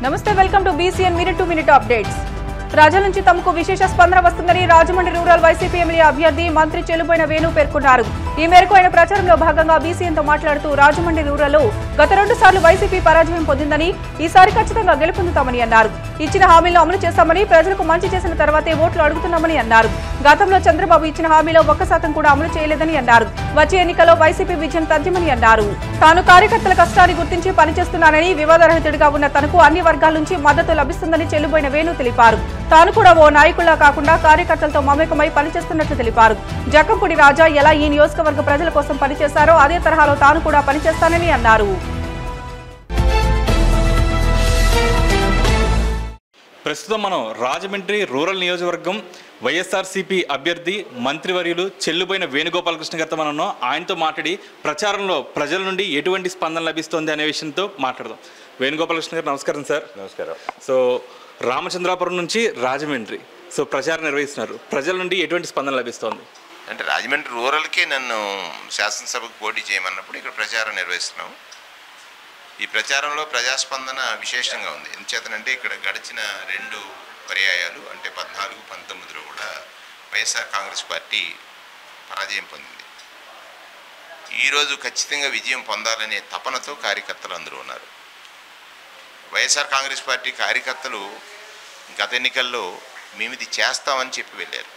నమస్తే welcome to BCN minute to minute updates. ప్రజల నుంచి తమకు విశేష స్పందన వస్తుందని రాజమండ్రి రూరల్ వైసీపీ ఎమ్మెల్యే అభ్యర్థి మంత్రి చెల్లుబోయిన వేణు పేర్కొన్నారు. ఈ మేరకు ఆయన ప్రచారంలో భాగంగా బీసీఎన్ తో మాట్లాడుతూ రాజమండ్రి రూరల్లో గత 2 సార్లు వైసీపీ పరాజయం పొందిందని, ఈసారి ఖచ్చితంగా గెలుపొందుతామని అన్నారు. ఇచ్చిన హామీలను అమలు చేస్తామని, ప్రజలకు మంచి చేసిన తర్వాతే ఓట్లు అడుగుతున్నామని అన్నారు. గతంలో చంద్రబాబు ఇచ్చిన హామీలో 1% కూడా అమలు చేయలేదని అన్నారు. వచ్చే ఎన్నికల్లో వైసీపీ విజయం తథ్యమని అన్నారు. తాను కార్యకర్తల కష్టాన్ని గుర్తించి పనిచేస్తున్నానని, వివాదరహితుడిగా ఉన్న తనకు అన్ని వర్గాల నుంచి మద్దతు లభిస్తుందని చెల్లుబోయిన వేణు తెలిపారు. తాను కూడా ఓ నాయకుల్లా కాకుండా కార్యకర్తలతో మమేకమై పనిచేస్తున్నట్లు తెలిపారు. జక్కంపూడి రాజా ఎలా ఈ నియోజకవర్గ ప్రజల కోసం పనిచేశారో అదే తరహాలో తాను కూడా పనిచేస్తానని అన్నారు. ప్రస్తుతం మనం రాజమండ్రి రూరల్ నియోజకవర్గం వైఎస్ఆర్సీపీ అభ్యర్థి మంత్రివర్యులు చెల్లుబోయిన వేణుగోపాలకృష్ణ గారితో మనం ఆయనతో మాట్లాడి ప్రచారంలో ప్రజల నుండి ఎటువంటి స్పందన లభిస్తోంది అనే విషయంతో మాట్లాడదాం. వేణుగోపాలకృష్ణ గారు నమస్కారం సార్. నమస్కారం. సో రామచంద్రాపురం నుంచి రాజమండ్రి ప్రచారం నిర్వహిస్తున్నారు. ప్రజల నుండి ఎటువంటి స్పందన లభిస్తోంది? అంటే రాజమండ్రి రూరల్కి నన్ను శాసనసభకు పోటీ చేయమన్నప్పుడు ఇక్కడ ప్రచారం నిర్వహిస్తున్నాం. ఈ ప్రచారంలో ప్రజాస్పందన విశేషంగా ఉంది. ఎందుచేతనంటే ఇక్కడ గడిచిన 2 పర్యాయాలు అంటే 14, 19లో కూడా వైఎస్ఆర్ కాంగ్రెస్ పార్టీ పరాజయం పొందింది. ఈరోజు ఖచ్చితంగా విజయం పొందాలనే తపనతో కార్యకర్తలు అందరూ ఉన్నారు. వైఎస్ఆర్ కాంగ్రెస్ పార్టీ కార్యకర్తలు గత ఎన్నికల్లో మేము ఇది చేస్తామని చెప్పి వెళ్ళారు.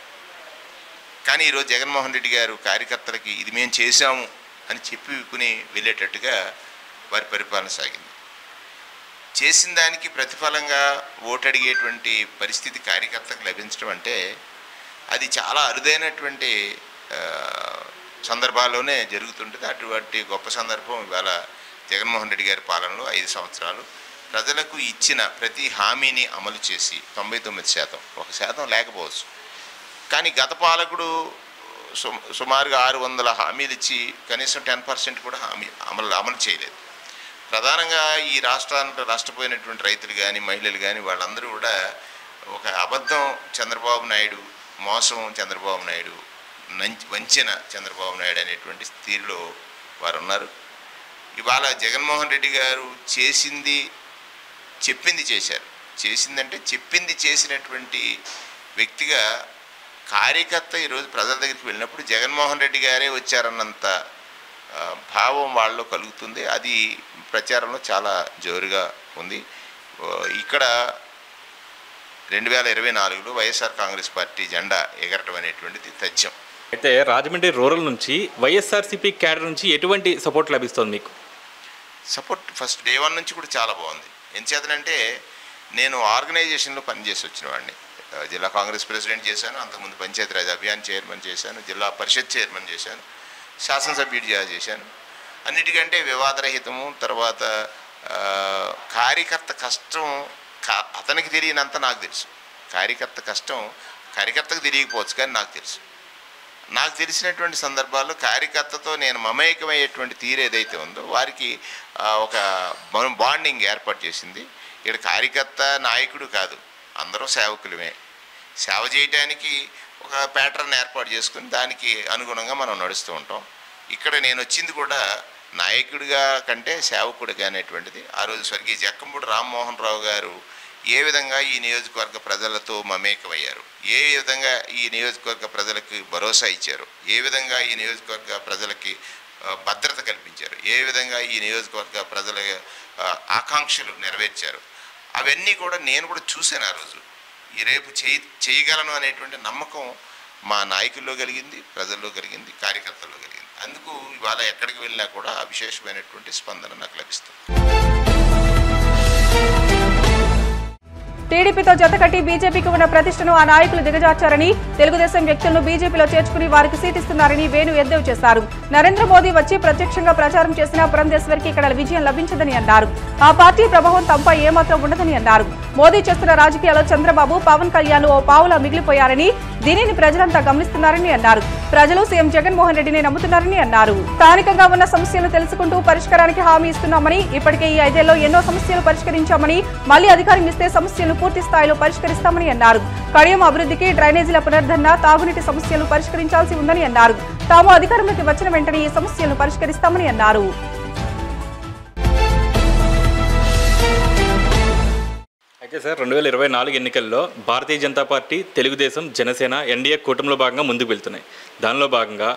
కానీ ఈరోజు జగన్మోహన్ రెడ్డి గారు కార్యకర్తలకి ఇది మేము చేశాము అని చెప్పి వెళ్ళేటట్టుగా వారి పరిపాలన సాగింది. చేసిన దానికి ప్రతిఫలంగా ఓటు అడిగేటువంటి పరిస్థితి కార్యకర్తకు లభించడం అంటే అది చాలా అరుదైనటువంటి సందర్భాల్లోనే జరుగుతుంటుంది. అటువంటి గొప్ప సందర్భం ఇవాళ జగన్మోహన్ రెడ్డి గారి పాలనలో 5 సంవత్సరాలు ప్రజలకు ఇచ్చిన ప్రతి హామీని అమలు చేసి 99%, 1% లేకపోవచ్చు. కానీ గత పాలకుడు సుమారుగా 600 హామీలు ఇచ్చి కనీసం 10% కూడా అమలు చేయలేదు. ప్రధానంగా ఈ రాష్ట్రానికి నష్టపోయినటువంటి రైతులు కానీ మహిళలు కానీ వాళ్ళందరూ కూడా ఒక అబద్ధం చంద్రబాబు నాయుడు, మోసం చంద్రబాబు నాయుడు, వంచన చంద్రబాబు నాయుడు అనేటువంటి స్థితిలో వారు ఉన్నారు. ఇవాళ జగన్మోహన్ రెడ్డి గారు చెప్పింది చేశారు. చేసిందంటే చెప్పింది చేసినటువంటి వ్యక్తిగా కార్యకర్త ఈరోజు ప్రజల దగ్గరికి వెళ్ళినప్పుడు జగన్మోహన్ రెడ్డి గారే వచ్చారన్నంత భావం వాళ్ళలో కలుగుతుంది. అది ప్రచారంలో చాలా జోరుగా ఉంది. ఇక్కడ 2024లో వైఎస్ఆర్ కాంగ్రెస్ పార్టీ జెండా ఎగరటం అనేటువంటిది తథ్యం. అయితే రాజమండ్రి రూరల్ నుంచి వైఎస్ఆర్సీపీ క్యాడర్ నుంచి ఎటువంటి సపోర్ట్ లభిస్తుంది మీకు? సపోర్ట్ ఫస్ట్ డే 1 నుంచి కూడా చాలా బాగుంది. ఎంచేతనంటే నేను ఆర్గనైజేషన్లో పనిచేసి వచ్చిన వాడిని. జిల్లా కాంగ్రెస్ ప్రెసిడెంట్ చేశాను, అంతకుముందు పంచాయతీరాజ్ అభియాన్ చైర్మన్ చేశాను, జిల్లా పరిషత్ చైర్మన్ చేశాను, శాసనసభ్యుడిగా చేశాను. అన్నిటికంటే వివాదరహితము. తర్వాత కార్యకర్త కష్టం అతనికి తెలియనంత నాకు తెలుసు. కార్యకర్త కష్టం కార్యకర్తకు తెలియకపోవచ్చు, కానీ నాకు తెలుసు. నాకు తెలిసినటువంటి సందర్భాల్లో కార్యకర్తతో నేను మమేకమయ్యేటువంటి తీరు ఏదైతే ఉందో వారికి ఒక బాండింగ్ ఏర్పాటు చేసింది. ఇక్కడ కార్యకర్త నాయకుడు కాదు, అందరూ సేవకులమే. సేవ చేయడానికి ఒక ప్యాటర్న్ ఏర్పాటు చేసుకుని దానికి అనుగుణంగా మనం నడుస్తూ ఉంటాం. ఇక్కడ నేను వచ్చింది కూడా నాయకుడిగా కంటే సేవకుడిగా అనేటువంటిది. ఆ రోజు స్వర్గీయ జక్కంపూడి రామ్మోహన్ రావు గారు ఏ విధంగా ఈ నియోజకవర్గ ప్రజలతో మమేకమయ్యారు, ఏ విధంగా ఈ నియోజకవర్గ ప్రజలకు భరోసా ఇచ్చారు, ఏ విధంగా ఈ నియోజకవర్గ ప్రజలకి భద్రత కల్పించారు, ఏ విధంగా ఈ నియోజకవర్గ ప్రజల ఆకాంక్షలు నెరవేర్చారు, అవన్నీ కూడా నేను కూడా చూశాను. ఆ రోజు ఈ రేపు చేయగలను అనేటువంటి నమ్మకం మా నాయకుల్లో కలిగింది, ప్రజల్లో కలిగింది, కార్యకర్తల్లో కలిగింది. అందుకు ఇవాళ ఎక్కడికి వెళ్ళినా కూడా విశేషమైనటువంటి స్పందన నాకు లభిస్తుంది. టీడీపీతో జతకట్టి బీజేపీకి ఉన్న ప్రతిష్టను ఆ నాయకులు దిగజార్చారని, తెలుగుదేశం వ్యక్తులను బీజేపీలో చేర్చుకుని వారికి సీట్ ఇస్తున్నారని వేణు ఎద్దేవా చేశారు. నరేంద్ర మోదీ వచ్చి ప్రత్యక్షంగా ప్రచారం చేసిన పురంధేశ్వరికి ఇక్కడ విజయం లభించదని అన్నారు. ఆ పార్టీ ప్రభావం తమపై ఏమాత్రం ఉండదని అన్నారు. మోదీ చేస్తున్న రాజకీయాల్లో చంద్రబాబు, పవన్ కళ్యాణ్ ఓ పావులా మిగిలిపోయారని, దీనిని ప్రజలంతా గమనిస్తున్నారని అన్నారు. ప్రజలు సీఎం జగన్మోహన్ రెడ్డిని నమ్ముతున్నారని అన్నారు. స్థానికంగా ఉన్న సమస్యలను తెలుసుకుంటూ పరిష్కారానికి హామీ ఇస్తున్నామని, ఇప్పటికే ఈ 5 ఏళ్లలో ఎన్నో సమస్యలు పరిష్కరించామని, మళ్లీ అధికారం ఇస్తే సమస్యలను పూర్తి స్థాయిలో పరిష్కరిస్తామని అన్నారు. కడియం అభివృద్ధికి, డ్రైనేజీల పునరుద్ధరణ, తాగునీటి సమస్యలు పరిష్కరించాల్సి ఉందని అన్నారు. తాము అధికారంలోకి వచ్చిన వెంటనే ఈ సమస్యలను పరిష్కరిస్తామని అన్నారు. అయితే సార్ 2024 ఎన్నికల్లో భారతీయ జనతా పార్టీ, తెలుగుదేశం, జనసేన ఎన్డీఏ కూటమిలో భాగంగా ముందుకు వెళ్తున్నాయి. దానిలో భాగంగా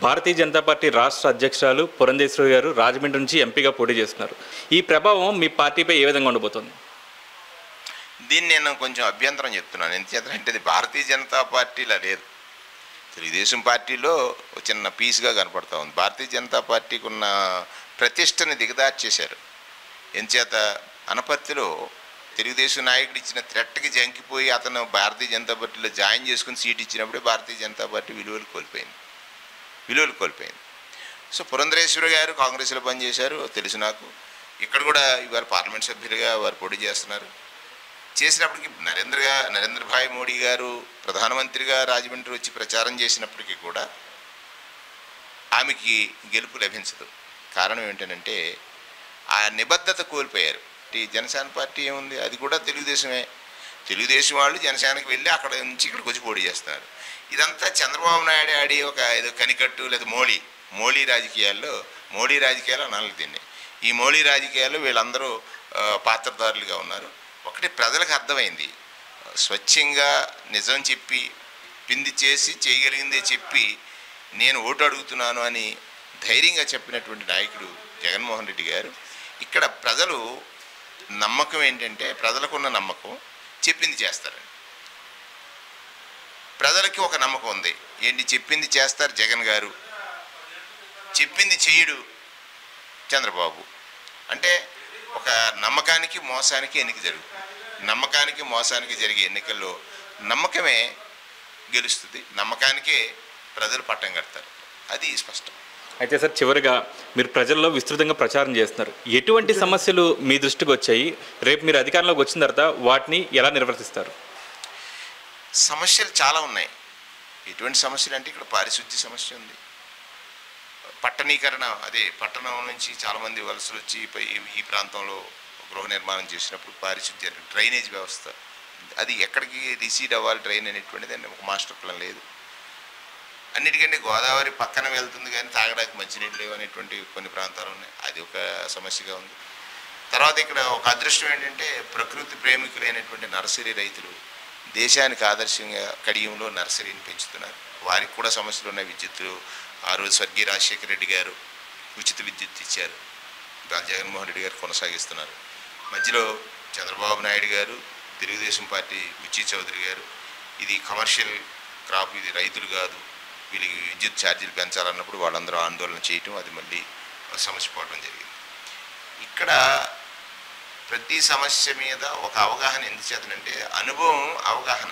భారతీయ జనతా పార్టీ రాష్ట్ర అధ్యక్షురాలు పురంధేశ్వరి గారు రాజమండ్రి నుంచి ఎంపీగా పోటీ చేస్తున్నారు. ఈ ప్రభావం మీ పార్టీపై ఏ విధంగా ఉండబోతోంది? దీన్ని నేను కొంచెం అభ్యంతరం చెప్తున్నాను. ఎందుకంటే ఇది భారతీయ జనతా పార్టీలా లేదు, తెలుగుదేశం పార్టీలో చిన్న పీస్గా కనపడతా ఉంది. భారతీయ జనతా పార్టీకి ఉన్న ప్రతిష్టని దిగదార్చేశారు. ఎంచేత అనపర్తిలో తెలుగుదేశం నాయకుడు ఇచ్చిన థ్రెట్కి జంకిపోయి అతను భారతీయ జనతా పార్టీలో జాయిన్ చేసుకుని సీట్ ఇచ్చినప్పుడే భారతీయ జనతా పార్టీ విలువలు కోల్పోయింది. సో పురంధరేశ్వరి గారు కాంగ్రెస్లో పనిచేశారు, తెలుసు నాకు. ఇక్కడ కూడా ఇవాళ పార్లమెంట్ సభ్యులుగా వారు పోటీ చేస్తున్నారు. చేసినప్పటికీ నరేంద్ర భాయ్ మోడీ గారు ప్రధానమంత్రిగా రాజమండ్రి వచ్చి ప్రచారం చేసినప్పటికీ కూడా ఆమెకి గెలుపు లభించదు. కారణం ఏంటంటే ఆ నిబద్ధత కోల్పోయారు. ఈ జనసేన పార్టీ ఏముంది, అది కూడా తెలుగుదేశం వాళ్ళు జనసేనకి వెళ్ళి అక్కడ నుంచి ఇక్కడికి వచ్చి పోటీ చేస్తున్నారు. ఇదంతా చంద్రబాబు నాయుడు ఆడి ఒక ఏదో కనికట్టు లేదా మోడీ రాజకీయాలు అనాలి దీన్ని. ఈ మోడీ రాజకీయాల్లో వీళ్ళందరూ పాత్రదారులుగా ఉన్నారు. ఒకటి ప్రజలకు అర్థమైంది, స్వచ్ఛంగా నిజం చెప్పి పిండి చేసి చేయగలిగిందే చెప్పి నేను ఓటు అడుగుతున్నాను అని ధైర్యంగా చెప్పినటువంటి నాయకుడు జగన్మోహన్ రెడ్డి గారు. ఇక్కడ ప్రజలు నమ్మకం ఏంటంటే, ప్రజలకున్న నమ్మకం చెప్పింది చేస్తారని. ప్రజలకి ఒక నమ్మకం ఉంది ఏంటి, చెప్పింది చేస్తారు జగన్ గారు, చెప్పింది చేయడు చంద్రబాబు. అంటే ఒక నమ్మకానికి మోసానికి ఎన్నిక జరుగుతుంది. నమ్మకానికి మోసానికి జరిగే ఎన్నికల్లో నమ్మకమే గెలుస్తుంది, నమ్మకానికే ప్రజలు పట్టం కడతారు. అది స్పష్టం. అయితే సార్, చివరిగా మీరు ప్రజల్లో విస్తృతంగా ప్రచారం చేస్తున్నారు. ఎటువంటి సమస్యలు మీ దృష్టికి వచ్చాయి? రేపు మీరు అధికారంలోకి వచ్చిన తర్వాత వాటిని ఎలా నిర్వర్తిస్తారు? సమస్యలు చాలా ఉన్నాయి. ఎటువంటి సమస్యలు అంటే ఇక్కడ పారిశుద్ధ్య సమస్య ఉంది, పట్టణీకరణ, అదే పట్టణం నుంచి చాలామంది వలసలు వచ్చి ఈ ప్రాంతంలో గృహ నిర్మాణం చేసినప్పుడు పారిశుద్ధ్య డ్రైనేజ్ వ్యవస్థ, అది ఎక్కడికి రిసీడ్ అవ్వాలి డ్రైన్ అనేటువంటిది ఒక మాస్టర్ ప్లాన్ లేదు. అన్నిటికంటే గోదావరి పక్కన వెళ్తుంది కానీ తాగడానికి మంచినీళ్ళు లేవు అనేటువంటి కొన్ని ప్రాంతాలు ఉన్నాయి, అది ఒక సమస్యగా ఉంది. తర్వాత ఇక్కడ ఒక అదృష్టం ఏంటంటే ప్రకృతి ప్రేమికులైనటువంటి నర్సరీ రైతులు దేశానికి ఆదర్శంగా కడియంలో నర్సరీని పెంచుతున్నారు. వారికి కూడా సమస్యలు ఉన్నాయి. విద్యుత్తు ఆ రోజు స్వర్గీయ రాజశేఖర రెడ్డి గారు ఉచిత విద్యుత్ ఇచ్చారు, ఇవాళ జగన్మోహన్ రెడ్డి గారు కొనసాగిస్తున్నారు. మధ్యలో చంద్రబాబు నాయుడు గారు, తెలుగుదేశం పార్టీ బుచ్చి చౌదరి గారు, ఇది కమర్షియల్ క్రాప్, ఇది రైతులు కాదు, వీళ్ళకి విద్యుత్ ఛార్జీలు పెంచాలన్నప్పుడు వాళ్ళందరూ ఆందోళన చేయటం, అది మళ్ళీ సమస్య పోవడం జరిగింది. ఇక్కడ ప్రతి సమస్య మీద ఒక అవగాహన ఎందుకు చేతనంటే అనుభవం, అవగాహన.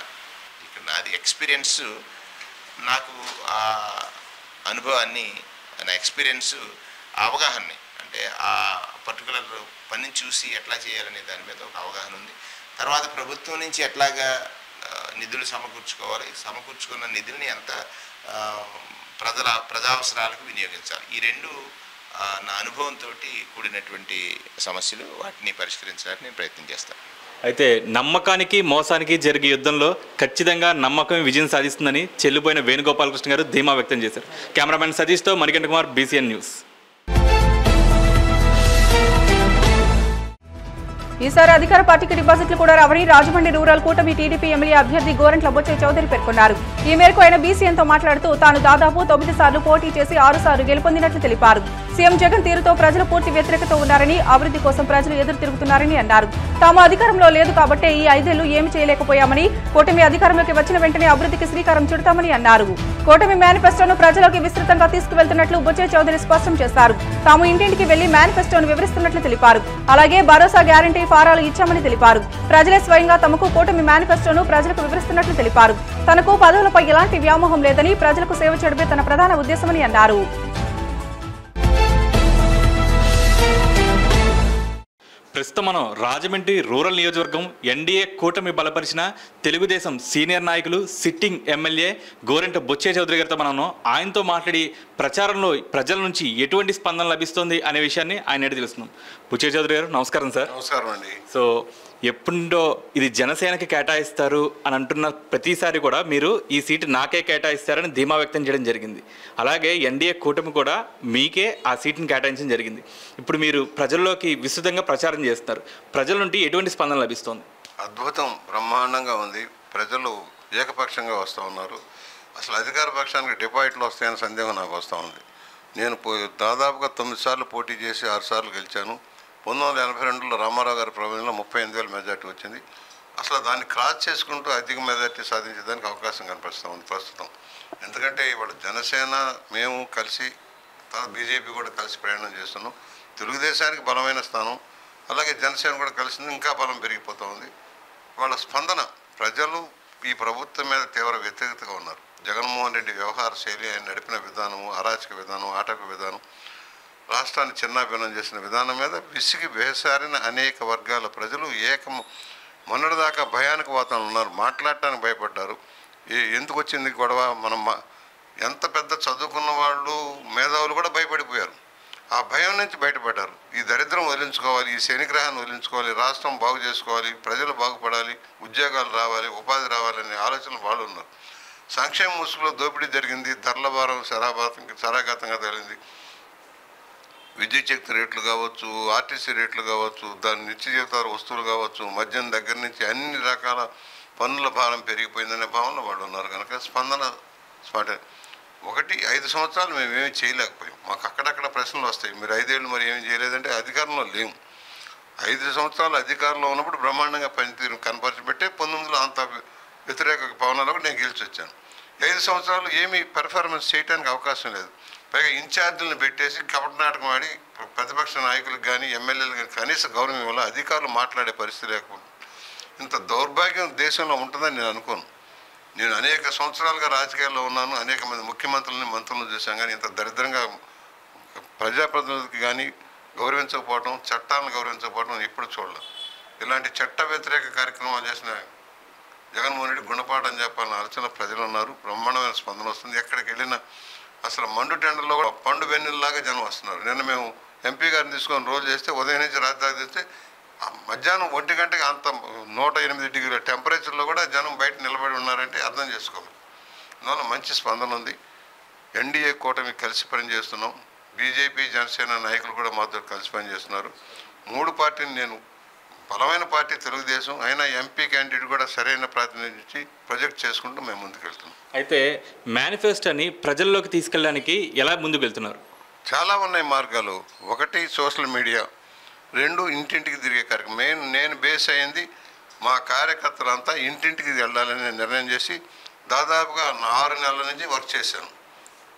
ఇక్కడ నాది ఎక్స్పీరియన్స్, నాకు ఆ అనుభవాన్ని, నా ఎక్స్పీరియన్స్, అవగాహనని అంటే ఆ పర్టికులర్ పనిని చూసి ఎట్లా చేయాలనే దాని మీద ఒక అవగాహన ఉంది. తర్వాత ప్రభుత్వం నుంచి ఎట్లాగా నిధులు సమకూర్చుకోవాలి, సమకూర్చుకున్న నిధుల్ని ఎంత ప్రజా అవసరాలకు వినియోగించాలి. ఈ రెండు నా అనుభవంతో కూడినటువంటి సమస్యలు, వాటిని పరిష్కరించడానికి నేను ప్రయత్నం చేస్తాను. అయితే నమ్మకానికి మోసానికి జరిగే యుద్ధంలో ఖచ్చితంగా నమ్మకం విజయం సాధిస్తుందని చెల్లిపోయిన వేణుగోపాలకృష్ణ గారు ధీమా వ్యక్తం చేశారు. కెమెరామెన్ సతీష్తో మణికంఠ కుమార్, BCN న్యూస్. ఈసారి అధికార పార్టీకి డిపాజిట్లు కూడా రావని రాజమండ్రి రూరల్ కూటమి టీడీపీ ఎమ్మెల్యే అభ్యర్థి గోరంట్ల బొచ్చయ్య చౌదరి పేర్కొన్నారు. ఈ మేరకు ఆయన BCNతో మాట్లాడుతూ తాను దాదాపు 9 సార్లు పోటీ చేసి 6 సార్లు గెలుపొందినట్లు తెలిపారు. సీఎం జగన్ తీరుతో ప్రజలు పూర్తి వ్యతిరేకత ఉన్నారని, అభివృద్ధి కోసం ప్రజలు ఎదురు తిరుగుతున్నారని అన్నారు. తాము అధికారంలో లేదు కాబట్టే ఈ 5 ఏళ్లు ఏమి చేయలేకపోయామని, కూటమి అధికారంలోకి వచ్చిన వెంటనే అభివృద్ధికి శ్రీకారం చుడతామని అన్నారు. కూటమి మేనిఫెస్టోను ప్రజలకు విస్తృతంగా తీసుకువెళ్తున్నట్లు బొచ్చయ్య చౌదరి స్పష్టం చేశారు. తాము ఇంటింటికి వెళ్లి మేనిఫెస్టోను వివరిస్తున్నట్లు తెలిపారు. అలాగే భరోసా గ్యారంటీ ఫారాలు ఇచ్చామని తెలిపారు. ప్రజలే స్వయంగా తమకు కూటమి మేనిఫెస్టోను ప్రజలకు వివరిస్తున్నట్లు తెలిపారు. తనకు పదవులపై ఎలాంటి వ్యామోహం లేదని, ప్రజలకు సేవ చేయడమే తన ప్రధాన ఉద్దేశమని అన్నారు. ప్రస్తుతం మనం రాజమండ్రి రూరల్ నియోజకవర్గం ఎన్డీఏ కూటమి బలపరిచిన తెలుగుదేశం సీనియర్ నాయకులు, సిట్టింగ్ ఎమ్మెల్యే గోరంట్ల బొచ్చయ్య చౌదరి గారితో మనం ఆయనతో మాట్లాడి ప్రచారంలో ప్రజల నుంచి ఎటువంటి స్పందన లభిస్తుంది అనే విషయాన్ని ఆయన అడిగి తెలుస్తున్నాం. బొచ్చయ్య చౌదరి గారు నమస్కారం సార్. నమస్కారం అండి. సో ఎప్పుడో ఇది జనసేనకి కేటాయిస్తారు అని అంటున్న ప్రతిసారి కూడా మీరు ఈ సీటు నాకే కేటాయిస్తారని ధీమా వ్యక్తం చేయడం జరిగింది. అలాగే ఎన్డీఏ కూటమి కూడా మీకే ఆ సీటుని కేటాయించడం జరిగింది. ఇప్పుడు మీరు ప్రజల్లోకి విస్తృతంగా ప్రచారం చేస్తున్నారు. ప్రజల నుండి ఎటువంటి స్పందన లభిస్తుంది? అద్భుతం, బ్రహ్మాండంగా ఉంది. ప్రజలు ఏకపక్షంగా వస్తూ ఉన్నారు. అసలు అధికార పక్షానికి డిపాజిట్లు వస్తాయనే సందేహం నాకు వస్తూ ఉంది. నేను దాదాపుగా 9 సార్లు పోటీ చేసి 6 సార్లు గెలిచాను. 1982లో రామారావు గారి ప్రభుత్వంలో 38,000 మెజార్టీ వచ్చింది. అసలు దాన్ని క్రాస్ చేసుకుంటూ అధిక మెజార్టీ సాధించేదానికి అవకాశం కనిపిస్తూ ఉంది ప్రస్తుతం. ఎందుకంటే ఇవాళ జనసేన మేము కలిసి బీజేపీ కూడా కలిసి ప్రయాణం చేస్తున్నాం. తెలుగుదేశానికి బలమైన స్థానం, అలాగే జనసేన కూడా కలిసింది, ఇంకా బలం పెరిగిపోతూ ఉంది. వాళ్ళ స్పందన, ప్రజలు ఈ ప్రభుత్వం మీద తీవ్ర వ్యతిరేకతగా ఉన్నారు. జగన్మోహన్ రెడ్డి వ్యవహార శైలి, ఆయన నడిపిన విధానము, అరాచక విధానం, ఆటక విధానం, రాష్ట్రాన్ని చిన్నాభిన్నం చేసిన విధానం మీద విసిగి వేసారిన అనేక వర్గాల ప్రజలు మొన్నటిదాకా భయానక వాతావరణం ఉన్నారు. మాట్లాడటానికి భయపడ్డారు. ఎందుకు వచ్చింది గొడవ? మనం ఎంత పెద్ద చదువుకున్న వాళ్ళు, మేధావులు కూడా భయపడిపోయారు. ఆ భయం నుంచి బయటపడ్డారు. ఈ దరిద్రం వదిలించుకోవాలి, ఈ శనిగ్రహాన్ని వదిలించుకోవాలి, రాష్ట్రం బాగు చేసుకోవాలి, ప్రజలు బాగుపడాలి, ఉద్యోగాలు రావాలి, ఉపాధి రావాలనే ఆలోచనలు వాళ్ళు ఉన్నారు. సంక్షేమ ముసుగులో దోపిడీ జరిగింది, ధరల భారం శరాఘాతంగా తగిలింది. విద్యుత్ శక్తి రేట్లు కావచ్చు, ఆర్టీసీ రేట్లు కావచ్చు, దాని నిత్య జీవితాల వస్తువులు కావచ్చు, మద్యం దగ్గర నుంచి అన్ని రకాల పన్నుల భారం పెరిగిపోయిందనే భావనలో వాళ్ళు ఉన్నారు. కనుక స్పందన స్మార్ట్. 5 సంవత్సరాలు మేమేమీ చేయలేకపోయాం. మాకు అక్కడక్కడ ప్రశ్నలు వస్తాయి, మీరు 5 ఏళ్ళు మరి ఏమీ చేయలేదంటే అధికారంలో లేము. 5 సంవత్సరాలు అధికారంలో ఉన్నప్పుడు బ్రహ్మాండంగా పనితీరు కనపరిచిపెట్టే 19లో అంత వ్యతిరేక పవనాల్లో కూడా నేను గెలిచి వచ్చాను. 5 సంవత్సరాలు ఏమీ పెర్ఫార్మెన్స్ చేయడానికి అవకాశం లేదు. పైగా ఇన్ఛార్జీలను పెట్టేసి కపట నాటకం ఆడి ప్రతిపక్ష నాయకులకు కానీ ఎమ్మెల్యేలకు కానీ కనీస గౌరవం వల్ల అధికారులు మాట్లాడే పరిస్థితి లేకుండా ఇంత దౌర్భాగ్యం దేశంలో ఉంటుందని నేను అనుకోను. నేను అనేక సంవత్సరాలుగా రాజకీయాల్లో ఉన్నాను, అనేక మంది ముఖ్యమంత్రులని మంత్రులను చూశాను. కానీ ఇంత దరిద్రంగా ప్రజాప్రతినిధులకి కానీ గౌరవించకపోవడం, చట్టాలను గౌరవించకపోవడం నేను ఎప్పుడు చూడలేదు. ఇలాంటి చట్ట వ్యతిరేక కార్యక్రమాలు చేసిన జగన్మోహన్ రెడ్డి గుణపాఠం చెప్పాలని ఆలోచన ప్రజలు ఉన్నారు. బ్రహ్మాండమైన స్పందన వస్తుంది. ఎక్కడికి వెళ్ళినా అసలు మండు టెండర్లో కూడా పండు వెన్నెల్లాగా జనం వస్తున్నారు. నిన్న మేము ఎంపీ గారిని తీసుకొని రోజు చేస్తే ఉదయం నుంచి రాత్రి దాకా చేస్తే మధ్యాహ్నం 1 గంటకి అంత 108 డిగ్రీల టెంపరేచర్లో కూడా జనం బయట నిలబడి ఉన్నారంటే అర్థం చేసుకోవాలి. అందువల్ల మంచి స్పందన ఉంది. ఎన్డీఏ కూటమి కలిసి పనిచేస్తున్నాం. బీజేపీ జనసేన నాయకులు కూడా మాతో కలిసి పనిచేస్తున్నారు. 3 పార్టీని, నేను బలమైన పార్టీ తెలుగుదేశం అయినా ఎంపీ క్యాండిడేట్ కూడా సరైన ప్రాతినిధ్యం ప్రొజెక్ట్ చేసుకుంటూ మేము ముందుకు వెళ్తున్నాం. అయితే మేనిఫెస్టోని ప్రజల్లోకి తీసుకెళ్ళడానికి ఎలా ముందుకు వెళ్తున్నారు? చాలా ఉన్నాయి మార్గాలు. 1 సోషల్ మీడియా, 2 ఇంటింటికి తిరిగే కార్యక్రమం. నేను బేస్ అయింది మా కార్యకర్తలంతా ఇంటింటికి వెళ్ళాలని నిర్ణయం చేసి దాదాపుగా 6 నెలల నుంచి వర్క్ చేశాను.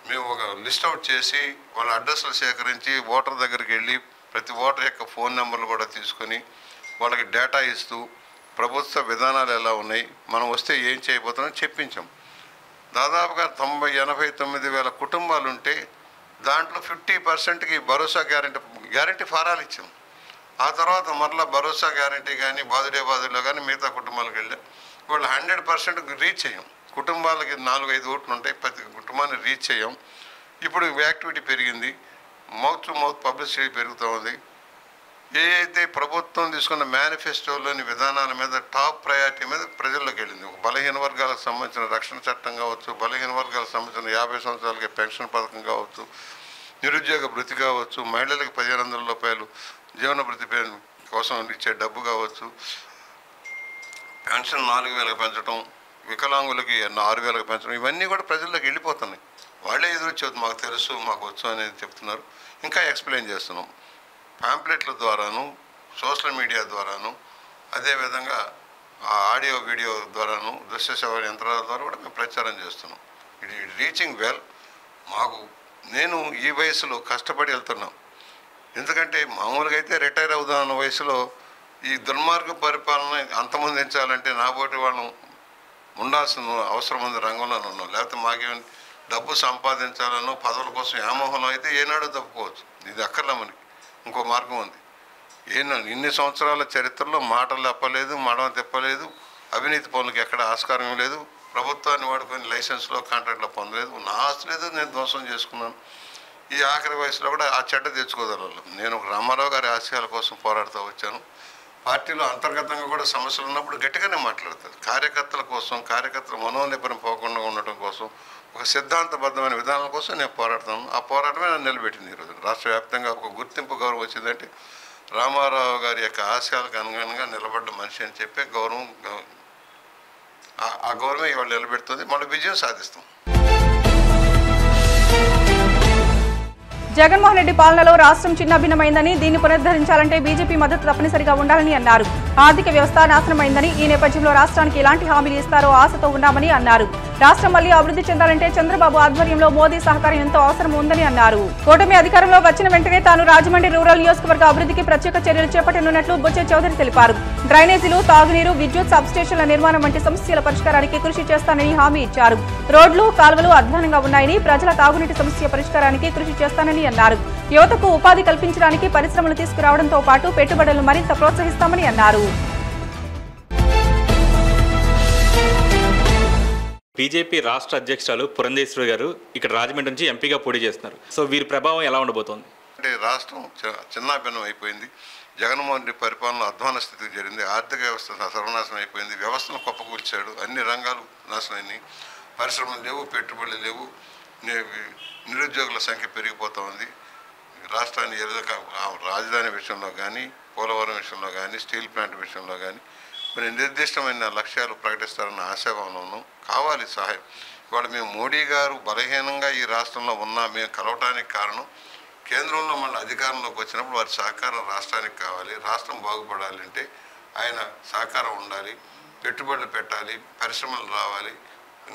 మేము ఒక లిస్ట్ అవుట్ చేసి వాళ్ళ అడ్రస్లు సేకరించి ఓటర్ దగ్గరికి వెళ్ళి ప్రతి ఓటర్ యొక్క ఫోన్ నెంబర్లు కూడా తీసుకొని వాళ్ళకి డేటా ఇస్తూ ప్రభుత్వ విధానాలు ఎలా ఉన్నాయి, మనం వస్తే ఏం చేయబోతున్నాం చెప్పించాం. దాదాపుగా 89 వేల కుటుంబాలు ఉంటే దాంట్లో 50%కి భరోసా గ్యారంటీ ఫారాలు ఇచ్చాం. ఆ తర్వాత మరలా భరోసా గ్యారంటీ కానీ బాదులో కానీ మిగతా కుటుంబాలకు వెళ్ళాం. వాళ్ళు 100% రీచ్ అయ్యాం. కుటుంబాలకి 4-5 ఓట్లు ఉంటాయి, ప్రతి కుటుంబాన్ని రీచ్ అయ్యాం. ఇప్పుడు యాక్టివిటీ పెరిగింది, మౌత్ టు మౌత్ పబ్లిసిటీ పెరుగుతూ ఉంది. అయితే ప్రభుత్వం తీసుకున్న మేనిఫెస్టోలోని విధానాల మీద టాప్ ప్రయారిటీ మీద ప్రజల్లోకి వెళ్ళింది. బలహీన వర్గాలకు సంబంధించిన రక్షణ చట్టం కావచ్చు, బలహీన వర్గాలకు సంబంధించిన 50 సంవత్సరాలకి పెన్షన్ పథకం కావచ్చు, నిరుద్యోగ భృతి కావచ్చు, మహిళలకు 1500 రూపాయలు జీవన భృతి కోసం ఇచ్చే డబ్బు కావచ్చు, పెన్షన్ 4000కి పెంచడం, వికలాంగులకి 6000కి పెంచడం, ఇవన్నీ కూడా ప్రజల్లోకి వెళ్ళిపోతున్నాయి. వాళ్ళే ఎదురొచ్చేది మాకు తెలుసు, మాకు వచ్చు అనేది చెప్తున్నారు. ఇంకా ఎక్స్ప్లెయిన్ చేస్తున్నాం. పాంప్లెట్ల ద్వారాను, సోషల్ మీడియా ద్వారాను, అదేవిధంగా ఆడియో వీడియో ద్వారాను, దృశ్య శ్రవణ యంత్రాల ద్వారా కూడా మేము ప్రచారం చేస్తున్నాం. ఇది రీచింగ్ వెల్. నేను ఈ వయసులో కష్టపడి వెళ్తున్నాం. ఎందుకంటే మామూలుగా అయితే రిటైర్ అవుదామన్న వయసులో ఈ దుర్మార్గ పరిపాలన అంతమొందించాలంటే నాబోటి వాళ్ళం ఉండాల్సిన అవసరం ఉంది, రంగంలో ఉన్నాం. లేకపోతే మాకేమైనా డబ్బు సంపాదించాలనో పదవుల కోసం వ్యామోహంలో అయితే ఏనాడో తప్పుకోవచ్చు. ఇది అక్కర్లే మనకి. ఇంకో మార్గం ఉంది. ఇన్ని సంవత్సరాల చరిత్రలో మాటలు తప్పలేదు, మడమ తిప్పలేదు, అవినీతి పనులకు ఎక్కడ ఆస్కారం లేదు, ప్రభుత్వాన్ని వాడుకొని లైసెన్స్లో కాంట్రాక్ట్లో పొందలేదు, నా ఆస్తులేదు నేను ధ్వంసం చేసుకున్నాను. ఈ ఆఖరి వయసులో కూడా ఆ చెడ్డ తెచ్చుకోగలను. నేను రామారావు గారి ఆశయాల కోసం పోరాడుతూ వచ్చాను. పార్టీలో అంతర్గతంగా కూడా సమస్యలు ఉన్నప్పుడు గట్టిగానే మాట్లాడతారు. కార్యకర్తల కోసం, కార్యకర్తల మనోనిబ్బరం పోకుండా ఉండటం కోసం, ఒక సిద్ధాంతబద్ధమైన విధానం కోసం నేను పోరాడుతాను. ఆ పోరాటమే నన్ను నిలబెట్టింది. ఈరోజు రాష్ట్ర వ్యాప్తంగా ఒక గుర్తింపు గౌరవం వచ్చిందంటే రామారావు గారి యొక్క ఆశయాలకు అనుగుణంగా నిలబడ్డ మనిషి అని చెప్పే గౌరవం, ఆ గౌరవం ఇవాళ నిలబెడుతుంది. మళ్ళీ విజయం సాధిస్తాం. జగన్మోహన్ రెడ్డి పాలనలో రాష్ట్రం చిన్నాభిన్నమైందని, దీన్ని పునరుద్ధరించాలంటే బీజేపీ మద్దతు తప్పనిసరిగా ఉండాలని అన్నారు. ఆర్థిక వ్యవస్థ నాశనమైందని, ఈ నేపథ్యంలో రాష్ట్రానికి ఎలాంటి హామీలు ఇస్తారో ఆశతో ఉన్నామని అన్నారు. రాష్ట్రం మళ్లీ అభివృద్ధి చెందాలంటే చంద్రబాబు ఆధ్వర్యంలో మోదీ సహకారం ఎంతో అవసరం ఉందని అన్నారు. కూటమి అధికారంలో వచ్చిన వెంటనే తాను రాజమండ్రి రూరల్ నియోజకవర్గ అభివృద్ధికి ప్రత్యేక చర్యలు చేపట్టనున్నట్లు బొజ్జ చౌదరి తెలిపారు. డ్రైనేజీలు, తాగునీరు, విద్యుత్ సబ్స్టేషన్ల నిర్మాణం వంటి సమస్యల పరిష్కారానికి కృషి చేస్తానని హామీ ఇచ్చారు. రోడ్లు, కాలువలు అధ్వానంగా ఉన్నాయని, ప్రజల తాగునీటి సమస్య పరిష్కారానికి కృషి చేస్తానని అన్నారు. యువతకు ఉపాధి కల్పించడానికి పరిశ్రమలు తీసుకురావడంతో పాటు పెట్టుబడులను మరింత ప్రోత్సహిస్తామని అన్నారు. బీజేపీ రాష్ట్ర అధ్యక్షురాలు పురంధేశ్వరి గారు ఇక్కడ రాజమండ్రి నుంచి ఎంపీగా పోటీ చేస్తున్నారు. సో వీరి ప్రభావం ఎలా ఉండబోతోంది? అంటే రాష్ట్రం చిన్నాభిన్నం అయిపోయింది. జగన్మోహన్ రెడ్డి పరిపాలన అధ్వాన స్థితికి జరిగింది. ఆర్థిక వ్యవస్థ సర్వనాశనం అయిపోయింది. వ్యవస్థను కుప్పకూల్చాడు. అన్ని రంగాలు నాశనం అయినాయి. పరిశ్రమలు లేవు, పెట్టుబడులు లేవు, నిరుద్యోగుల సంఖ్య పెరిగిపోతూ ఉంది. రాష్ట్రాన్ని రాజధాని విషయంలో కానీ, పోలవరం విషయంలో కానీ, స్టీల్ ప్లాంట్ విషయంలో కానీ మరి నిర్దిష్టమైన లక్ష్యాలు ప్రకటిస్తారన్న ఆశాభావనను కావాలి సహాయం. ఇవాళ మేము మోడీ గారు బలహీనంగా ఈ రాష్ట్రంలో ఉన్నా మేము కలవటానికి కారణం కేంద్రంలో మళ్ళీ అధికారంలోకి వచ్చినప్పుడు వారి సహకారం రాష్ట్రానికి కావాలి. రాష్ట్రం బాగుపడాలంటే ఆయన సహకారం ఉండాలి, పెట్టుబడులు పెట్టాలి, పరిశ్రమలు రావాలి.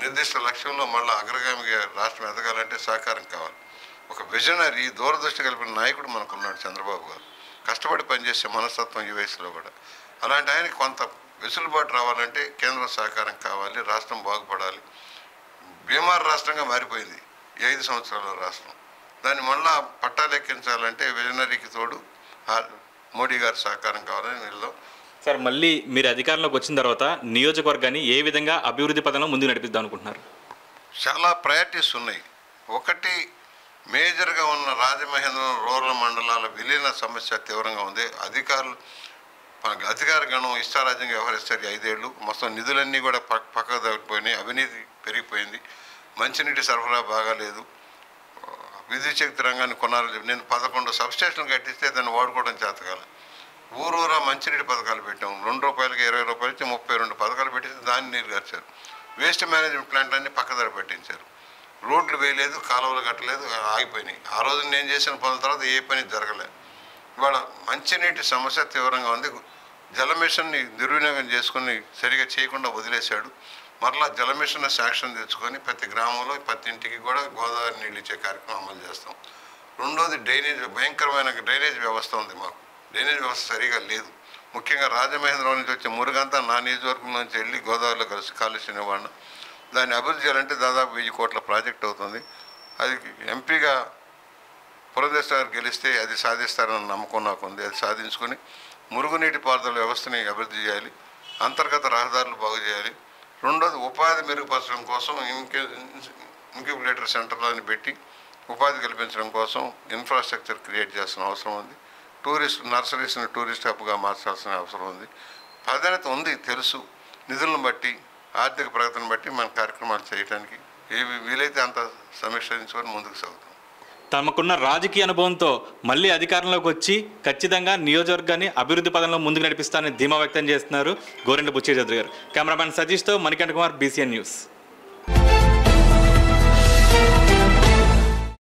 నిర్దిష్ట లక్ష్యంలో మళ్ళీ అగ్రగామిగా రాష్ట్రం ఎదగాలంటే సహకారం కావాలి. ఒక విజనరీ, దూరదృష్టి కలిపిన నాయకుడు మనకున్నాడు చంద్రబాబు గారు. కష్టపడి పనిచేసే మనస్తత్వం ఈ వయసులో కూడా. అలాంటి ఆయనకి కొంత వెసులుబాటు రావాలంటే కేంద్ర సహకారం కావాలి, రాష్ట్రం బాగుపడాలి. బీమార్ రాష్ట్రంగా మారిపోయింది ఈ 5 సంవత్సరాల రాష్ట్రం. దాన్ని మళ్ళా పట్టాలెక్కించాలంటే విజనరీకి తోడు మోడీ గారి సహకారం కావాలని వెళ్దాం. సార్, మళ్ళీ మీరు అధికారంలోకి వచ్చిన తర్వాత నియోజకవర్గాన్ని ఏ విధంగా అభివృద్ధి పదంలో ముందుకు నడిపిద్దాం అనుకుంటున్నారు? చాలా ప్రయారిటీస్ ఉన్నాయి. ఒకటి, మేజర్గా ఉన్న రాజమహేంద్రం రూరల్ మండలాల విలీన సమస్య తీవ్రంగా ఉంది. అధికార గణం ఇష్టారాజ్యంగా వ్యవహరిస్తారు 5 ఏళ్ళు. మొత్తం నిధులన్నీ కూడా పక్కకు తగ్గిపోయినాయి. అవినీతి పెరిగిపోయింది. మంచినీటి సరఫరా బాగాలేదు. విద్యుత్ శక్తి రంగాన్ని కొనాలి. నేను 11 సబ్స్టేషన్లు కట్టిస్తే దాన్ని వాడుకోవడం చేతకాల. ఊరూరా మంచినీటి పథకాలు పెట్టాం. 2 రూపాయలకి 20 రూపాయలు ఇచ్చి 32 పథకాలు పెట్టిస్తే దాన్ని నీరు గార్చారు. వేస్ట్ మేనేజ్మెంట్ ప్లాంట్ అన్ని పక్కదారి పెట్టించారు. రోడ్లు వేయలేదు, కాలువలు కట్టలేదు, ఆగిపోయినాయి. ఆ రోజు నేను చేసిన పనుల తర్వాత ఏ పని జరగలేదు. ఇవాళ మంచినీటి సమస్య తీవ్రంగా ఉంది. జల మిషన్ని దుర్వినియోగం చేసుకుని సరిగా చేయకుండా వదిలేశాడు. మరలా జల మిషన్ శాంక్షన్ తెచ్చుకొని ప్రతి గ్రామంలో ప్రతి ఇంటికి కూడా గోదావరి నీళ్ళు ఇచ్చే కార్యక్రమం అమలు చేస్తాం. రెండోది డ్రైనేజ్, భయంకరమైన డ్రైనేజ్ వ్యవస్థ ఉంది మాకు. డ్రైనేజ్ వ్యవస్థ సరిగా లేదు. ముఖ్యంగా రాజమహేంద్రం నుంచి వచ్చే మురుగంతా నా నియోజకవర్గం నుంచి వెళ్ళి గోదావరిలో కలిసి కాలుష్యం ఇవ్వడం. దాన్ని అభివృద్ధి చేయాలంటే దాదాపు 1000 కోట్ల ప్రాజెక్ట్ అవుతుంది. అది ఎంపీగా పురంధేశ్వరి గారు గెలిస్తే అది సాధిస్తారన్న నమ్మకం నాకు ఉంది. అది సాధించుకొని మురుగునీటి పారుదల వ్యవస్థని అభివృద్ధి చేయాలి. అంతర్గత రహదారులు బాగు చేయాలి. రెండోది, ఉపాధి మెరుగుపరచడం కోసం ఇంక్యుబేటర్ సెంటర్లను పెట్టి ఉపాధి కల్పించడం కోసం ఇన్ఫ్రాస్ట్రక్చర్ క్రియేట్ చేయాల్సిన అవసరం ఉంది. నర్సరీస్ని టూరిస్ట్ హబ్గా మార్చాల్సిన అవసరం ఉంది. ప్రాధాన్యత ఉంది తెలుసు. నిధులను బట్టి, ఆర్థిక ప్రగతిని బట్టి మన కార్యక్రమాలు చేయడానికి ఏవి వీలైతే అంత సమీక్షించుకొని ముందుకు సాగుతాం. తమకున్న రాజకీయ అనుభవంతో మళ్ళీ అధికారంలోకి వచ్చి ఖచ్చితంగా నియోజకవర్గాన్ని అభివృద్ధి పదంలో ముందుకు నడిపిస్తానని ధీమా వ్యక్తం చేస్తున్నారు గోరెంట్ల బుచ్చయ్య చౌదరి గారు. కెమెరామ్యాన్ సతీష్తో మణికంఠ కుమార్, BCN న్యూస్.